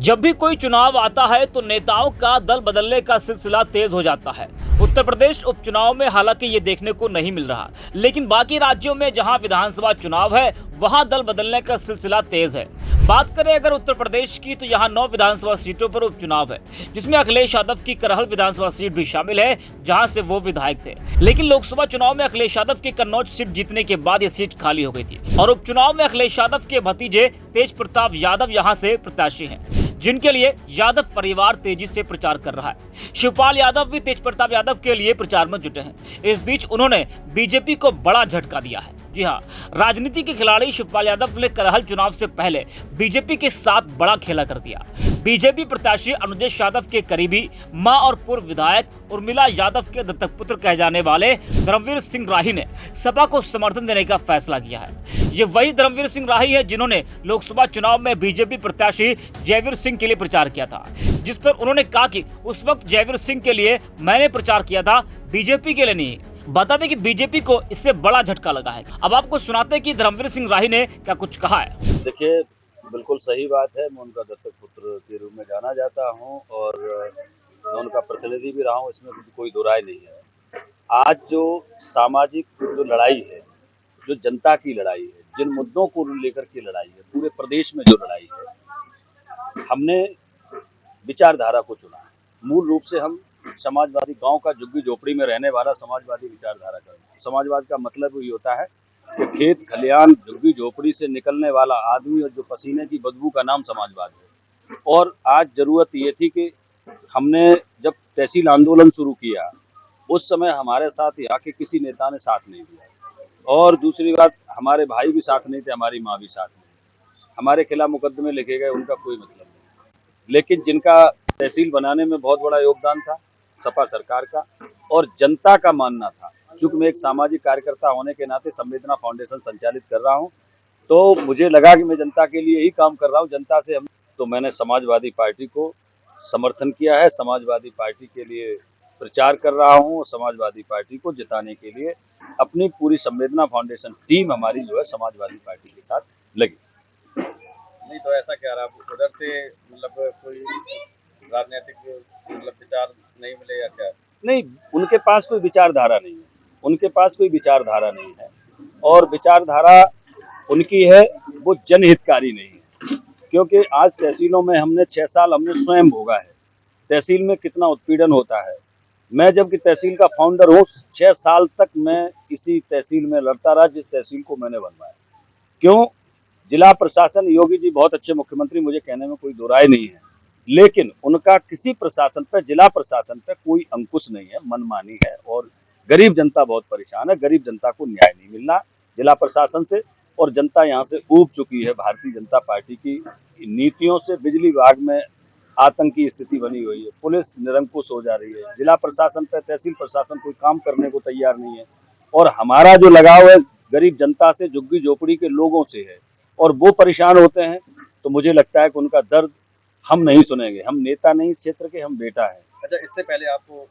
जब भी कोई चुनाव आता है तो नेताओं का दल बदलने का सिलसिला तेज हो जाता है। उत्तर प्रदेश उपचुनाव में हालांकि ये देखने को नहीं मिल रहा, लेकिन बाकी राज्यों में जहां विधानसभा चुनाव है वहां दल बदलने का सिलसिला तेज है। बात करें अगर उत्तर प्रदेश की तो यहां 9 विधानसभा सीटों पर उपचुनाव है, जिसमें अखिलेश यादव की करहल विधानसभा सीट भी शामिल है, जहां से वो विधायक थे। लेकिन लोकसभा चुनाव में अखिलेश यादव की कन्नौज सीट जीतने के बाद ये सीट खाली हो गई थी और उपचुनाव में अखिलेश यादव के भतीजे तेज प्रताप यादव यहाँ से प्रत्याशी हैं, जिनके लिए यादव परिवार तेजी से प्रचार कर रहा है। शिवपाल यादव भी तेज प्रताप यादव के लिए प्रचार में जुटे हैं। इस बीच उन्होंने बीजेपी को बड़ा झटका दिया है। जी हां, राजनीति के खिलाड़ी शिवपाल यादव ने करहल चुनाव से पहले बीजेपी के साथ बड़ा खेला कर दिया। बीजेपी प्रत्याशी अनुजेश यादव के करीबी मां और पूर्व विधायक उर्मिला यादव के दत्तक पुत्र कहे जाने वाले धर्मवीर सिंह राही ने सपा को समर्थन देने का फैसला किया है। ये वही धर्मवीर सिंह राही है जिन्होंने लोकसभा चुनाव में बीजेपी प्रत्याशी जयवीर सिंह के लिए प्रचार किया था, जिस पर उन्होंने कहा कि उस वक्त जयवीर सिंह के लिए मैंने प्रचार किया था, बीजेपी के लिए नहीं। बता दें कि बीजेपी को इससे बड़ा झटका लगा है। अब आपको सुनाते हैं कि धर्मवीर सिंह राही ने क्या कुछ कहा है। देखिए, बिल्कुल सही बात है। मैं उनका दत्तक पुत्र के रूप में जाना जाता हूं और मैं उनका प्रतिनिधि भी रहा हूं, इसमें कोई दो राय नहीं है। आज जो सामाजिक जो लड़ाई है, जो जनता की लड़ाई है, जिन मुद्दों को लेकर के लड़ाई है, पूरे प्रदेश में जो लड़ाई है, हमने विचारधारा को चुना है। मूल रूप से हम समाजवादी, गांव का झुग्गी झोपड़ी में रहने वाला समाजवादी विचारधारा का। समाजवाद का मतलब ये होता है कि खेत खलियान झुग्गी झोपड़ी से निकलने वाला आदमी और जो पसीने की बदबू का नाम समाजवाद है। और आज जरूरत ये थी कि हमने जब तहसील आंदोलन शुरू किया, उस समय हमारे साथ यहाँ के किसी नेता ने साथ नहीं दिया और दूसरी बात, हमारे भाई भी साथ नहीं थे, हमारी माँ भी साथ नहीं। हमारे खिलाफ मुकदमे लिखे गए, उनका कोई मतलब नहीं। लेकिन जिनका तहसील बनाने में बहुत बड़ा योगदान था सपा सरकार का और जनता का मानना था, चूंकि मैं एक सामाजिक कार्यकर्ता होने के नाते संवेदना फाउंडेशन संचालित कर रहा हूं, तो मुझे लगा कि मैं जनता के लिए ही काम कर रहा हूं, जनता से हम। तो मैंने समाजवादी पार्टी को समर्थन किया है, समाजवादी पार्टी के लिए प्रचार कर रहा हूं और समाजवादी पार्टी को जिताने के लिए अपनी पूरी संवेदना फाउंडेशन टीम हमारी जो है समाजवादी पार्टी के साथ लगी। नहीं तो ऐसा क्या रहा, उधर से मतलब कोई राजनीतिक मतलब विचार नहीं मिले या क्या? नहीं, उनके पास कोई विचारधारा नहीं है, उनके पास कोई विचारधारा नहीं है और विचारधारा उनकी है वो जनहितकारी नहीं है। क्योंकि आज तहसीलों में हमने 6 साल हमने स्वयं भोगा है, तहसील में कितना उत्पीड़न होता है। मैं जबकि तहसील का फाउंडर हूँ, 6 साल तक मैं इसी तहसील में लड़ता रहा जिस तहसील को मैंने बनवाया। क्यों? जिला प्रशासन, योगी जी बहुत अच्छे मुख्यमंत्री, मुझे कहने में कोई दो राय नहीं है, लेकिन उनका किसी प्रशासन पर, जिला प्रशासन पर कोई अंकुश नहीं है, मनमानी है और गरीब जनता बहुत परेशान है। गरीब जनता को न्याय नहीं मिल रहा जिला प्रशासन से और जनता यहाँ से ऊब चुकी है भारतीय जनता पार्टी की नीतियों से। बिजली विभाग में आतंकी स्थिति बनी हुई है, पुलिस निरंकुश हो जा रही है, जिला प्रशासन पर, तहसील प्रशासन कोई काम करने को तैयार नहीं है और हमारा जो लगाव है गरीब जनता से, झुग्गी झोपड़ी के लोगों से है और वो परेशान होते हैं। तो मुझे लगता है कि उनका दर्द हम नहीं सुनेंगे। हम नेता नहीं क्षेत्र के, हम बेटा है। अच्छा, इससे पहले आपको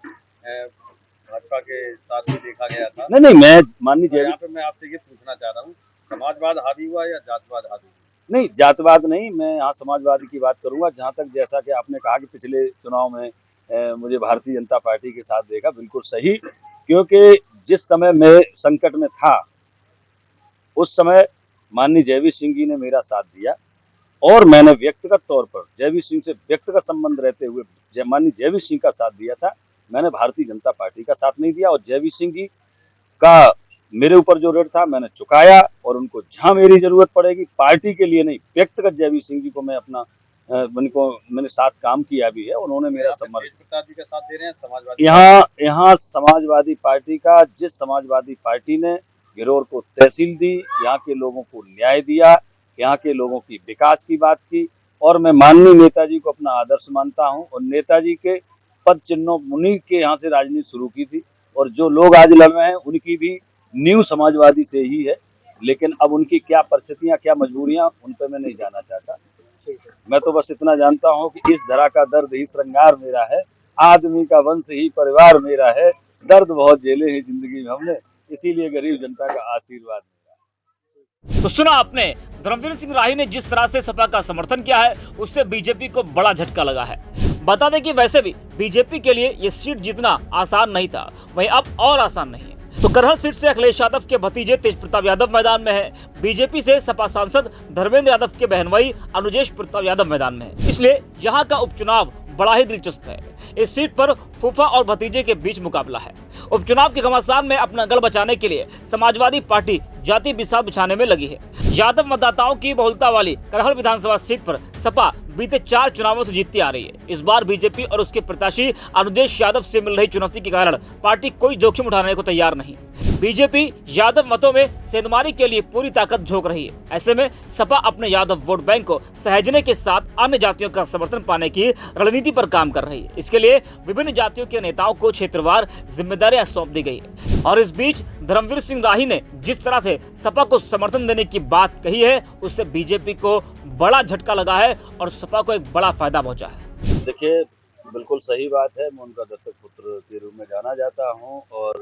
भाजपा के साथ भी देखा गया था? नहीं, मैं माननीय यहाँ पे मैं आपसे ये पूछना चाह रहा हूँ, समाजवाद हावी हुआ या जातवाद हावी हुआ? नहीं, जातवाद नहीं, मैं यहाँ समाजवाद की बात करूंगा। जहाँ तक जैसा कि आपने कहा कि पिछले चुनाव में मुझे भारतीय जनता पार्टी के साथ देखा, बिल्कुल सही। क्योंकि जिस समय मैं संकट में था उस समय माननीय जयवीर सिंह जी ने मेरा साथ दिया और मैंने व्यक्तिगत तौर पर जयवीर सिंह से व्यक्तिगत संबंध रहते हुए माननीय जयवीर सिंह का साथ दिया था। मैंने भारतीय जनता पार्टी का साथ नहीं दिया और जयवीर सिंह जी का मेरे ऊपर जो ऋण था मैंने चुकाया और उनको जहां मेरी जरूरत पड़ेगी, पार्टी के लिए नहीं, व्यक्तिगत जयवीर सिंह जी को मैं अपना मैंने साथ काम किया भी है, उन्होंने मेरा समर्थन। का साथ दे रहे हैं समाजवादी? यहाँ समाजवादी पार्टी का, जिस समाजवादी पार्टी ने गिरोर को तहसील दी, यहाँ के लोगों को न्याय दिया, यहाँ के लोगों की विकास की बात की और मैं माननीय नेताजी को अपना आदर्श मानता हूँ और नेताजी के पद चिन्हों उन्हीं के यहाँ से राजनीति शुरू की थी और जो लोग आज लड़ रहे हैं उनकी भी न्यू समाजवादी से ही है। लेकिन अब उनकी क्या परिस्थितियां, क्या मजबूरियां, उन पर मैं नहीं जाना चाहता। मैं तो बस इतना जानता हूँ कि इस धरा का दर्द ही श्रृंगार मेरा है, आदमी का वंश ही परिवार मेरा है, दर्द बहुत झेले हैं जिंदगी में हमने, इसीलिए गरीब जनता का आशीर्वाद। तो सुना आपने धर्मवीर सिंह राही ने जिस तरह से सपा का समर्थन किया है उससे बीजेपी को बड़ा झटका लगा है। बता दें कि वैसे भी बीजेपी के लिए ये सीट जीतना आसान नहीं था, वहीं अब और आसान नहीं है। तो करहल सीट से अखिलेश यादव के भतीजे तेज प्रताप यादव मैदान में है। बीजेपी से सपा सांसद धर्मेंद्र यादव के बहन भाई अनुजेश प्रताप यादव मैदान में है। इसलिए यहाँ का उपचुनाव बड़ा ही दिलचस्प है। इस सीट पर फूफा और भतीजे के बीच मुकाबला है। उपचुनाव के घमासान में अपना गढ़ बचाने के लिए समाजवादी पार्टी जाति बिसात बिछाने में लगी है। यादव मतदाताओं की बहुलता वाली करहल विधानसभा सीट पर सपा बीते 4 चुनावों से जीतती आ रही है। इस बार बीजेपी और उसके प्रत्याशी अनुजेश यादव से मिल रही चुनौती के कारण पार्टी कोई जोखिम उठाने को तैयार नहीं। बीजेपी यादव मतों में सेंधमारी के लिए पूरी ताकत झोंक रही है। ऐसे में सपा अपने यादव वोट बैंक को सहेजने के साथ अन्य जातियों का समर्थन पाने की रणनीति पर काम कर रही है। इसके लिए विभिन्न जातियों के नेताओं को क्षेत्रवार जिम्मेदारियां सौंप दी गई है। और इस बीच धर्मवीर सिंह राही ने जिस तरह से सपा को समर्थन देने की बात कही है उससे बीजेपी को बड़ा झटका लगा है और सपा को एक बड़ा फायदा पहुंचा है। देखिए, बिल्कुल सही बात है। मैं उनका दत्तक पुत्र के रूप में जाना जाता हूँ और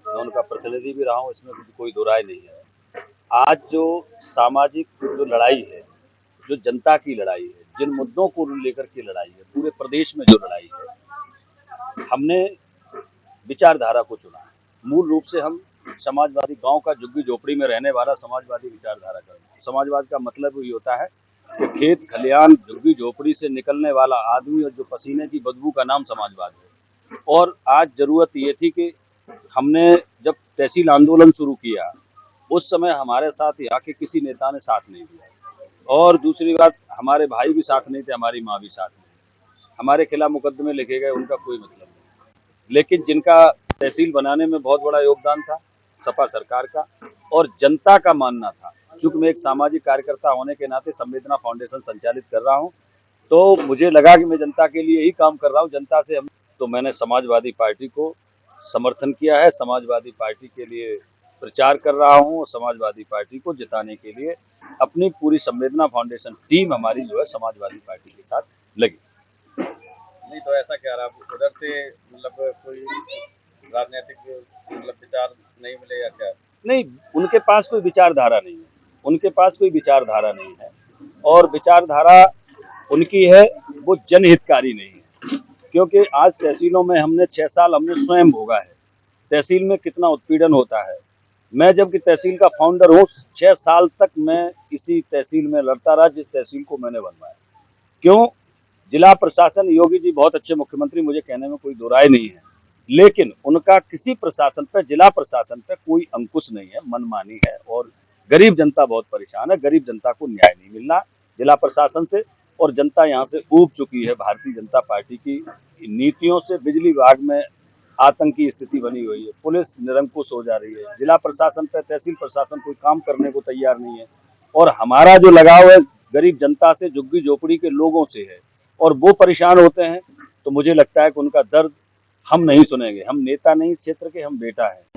मैं उनका प्रतिनिधि भी रहा हूँ, इसमें कोई दो राय नहीं है। आज जो सामाजिक जो लड़ाई है, जो जनता की लड़ाई है, जिन मुद्दों को लेकर के लड़ाई है, पूरे प्रदेश में जो लड़ाई है, हमने विचारधारा को चुना है। मूल रूप से हम समाजवादी गांव का झुग्गी झोपड़ी में रहने वाला समाजवादी विचारधारा का। समाजवाद का मतलब ये होता है कि खेत खलियान झुग्गी झोपड़ी से निकलने वाला आदमी और जो पसीने की बदबू का नाम समाजवाद है। और आज जरूरत ये थी कि हमने जब तहसील आंदोलन शुरू किया उस समय हमारे साथ यहाँ के किसी नेता ने साथ नहीं दिया। और दूसरी बात, हमारे भाई भी साथ नहीं थे, हमारी माँ भी साथ नहीं। हमारे खिलाफ मुकदमे लिखे गए, उनका कोई मतलब नहीं। लेकिन जिनका तहसील बनाने में बहुत बड़ा योगदान था सपा सरकार का और जनता का मानना था। चूंकि मैं एक सामाजिक कार्यकर्ता होने के नाते संवेदना फाउंडेशन संचालित कर रहा हूं, तो मुझे लगा कि मैं जनता के लिए ही काम कर रहा हूं, जनता से हम। तो मैंने समाजवादी पार्टी को समर्थन किया है, समाजवादी पार्टी के लिए प्रचार कर रहा हूं और समाजवादी पार्टी को जिताने के लिए अपनी पूरी संवेदना फाउंडेशन टीम हमारी जो है समाजवादी पार्टी के साथ लगी। नहीं तो ऐसा क्या रहा, उधर से मतलब कोई राजनीतिक मतलब विचार नहीं मिले या क्या? नहीं, उनके पास कोई विचारधारा नहीं है, उनके पास कोई विचारधारा नहीं है और विचारधारा उनकी है वो जनहितकारी नहीं है। क्योंकि आज तहसीलों में हमने 6 साल हमने स्वयं भोगा है, तहसील में कितना उत्पीड़न होता है। मैं जबकि तहसील का फाउंडर हूँ, 6 साल तक मैं इसी तहसील में लड़ता रहा जिस तहसील को मैंने बनवाया। क्यों? जिला प्रशासन, योगी जी बहुत अच्छे मुख्यमंत्री, मुझे कहने में कोई दो राय नहीं है, लेकिन उनका किसी प्रशासन पर, जिला प्रशासन पर कोई अंकुश नहीं है, मनमानी है और गरीब जनता बहुत परेशान है। गरीब जनता को न्याय नहीं मिलना जिला प्रशासन से और जनता यहाँ से ऊब चुकी है भारतीय जनता पार्टी की नीतियों से। बिजली विभाग में आतंक की स्थिति बनी हुई है, पुलिस निरंकुश हो जा रही है, जिला प्रशासन पर तहसील प्रशासन कोई काम करने को तैयार नहीं है और हमारा जो लगाव है गरीब जनता से, झुग्गी झोपड़ी के लोगों से है और वो परेशान होते हैं। तो मुझे लगता है कि उनका दर्द हम नहीं सुनेंगे। हम नेता नहीं क्षेत्र के, हम बेटा हैं।